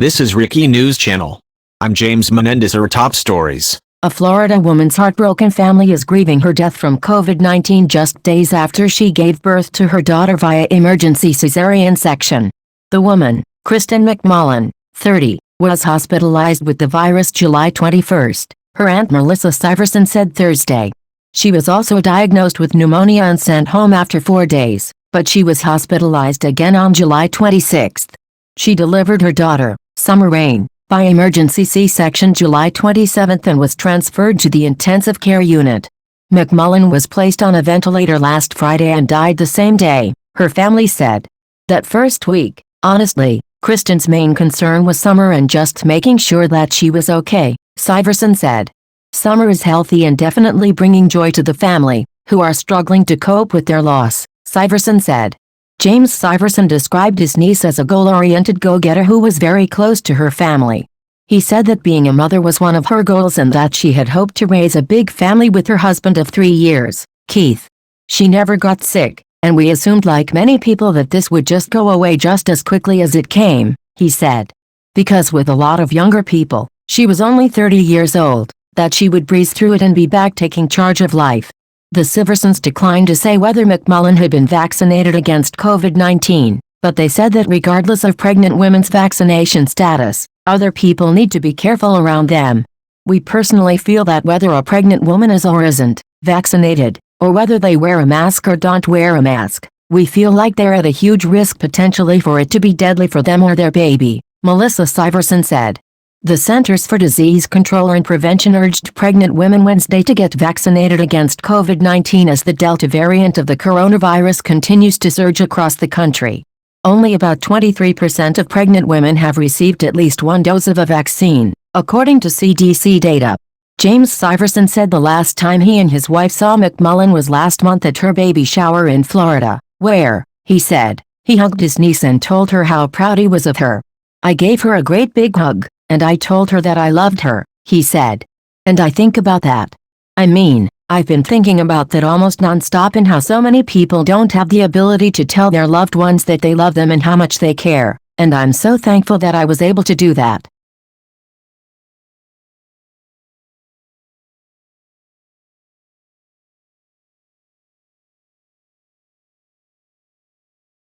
This is Rickie News Channel. I'm James Menendez. Our top stories. A Florida woman's heartbroken family is grieving her death from COVID-19 just days after she gave birth to her daughter via emergency cesarean section. The woman, Kristen McMullen, 30, was hospitalized with the virus July 21, her aunt Melissa Syverson said Thursday. She was also diagnosed with pneumonia and sent home after 4 days, but she was hospitalized again on July 26. She delivered her daughter, Summer Rain, by emergency C-section July 27 and was transferred to the intensive care unit. McMullen was placed on a ventilator last Friday and died the same day, her family said. That first week, honestly, Kristen's main concern was Summer and just making sure that she was okay, Syverson said. Summer is healthy and definitely bringing joy to the family, who are struggling to cope with their loss, Syverson said. James Syverson described his niece as a goal-oriented go-getter who was very close to her family. He said that being a mother was one of her goals and that she had hoped to raise a big family with her husband of 3 years, Keith. She never got sick, and we assumed like many people that this would just go away just as quickly as it came, he said. Because with a lot of younger people, she was only 30 years old, that she would breeze through it and be back taking charge of life. The Syversons declined to say whether McMullen had been vaccinated against COVID-19, but they said that regardless of pregnant women's vaccination status, other people need to be careful around them. We personally feel that whether a pregnant woman is or isn't vaccinated, or whether they wear a mask or don't wear a mask, we feel like they're at a huge risk potentially for it to be deadly for them or their baby, Melissa Syverson said. The Centers for Disease Control and Prevention urged pregnant women Wednesday to get vaccinated against COVID-19 as the Delta variant of the coronavirus continues to surge across the country. Only about 23% of pregnant women have received at least one dose of a vaccine, according to CDC data. James Syverson said the last time he and his wife saw McMullen was last month at her baby shower in Florida, where, he said, he hugged his niece and told her how proud he was of her. I gave her a great big hug, and I told her that I loved her, he said. And I think about that. I mean, I've been thinking about that almost non-stop and how so many people don't have the ability to tell their loved ones that they love them and how much they care, and I'm so thankful that I was able to do that.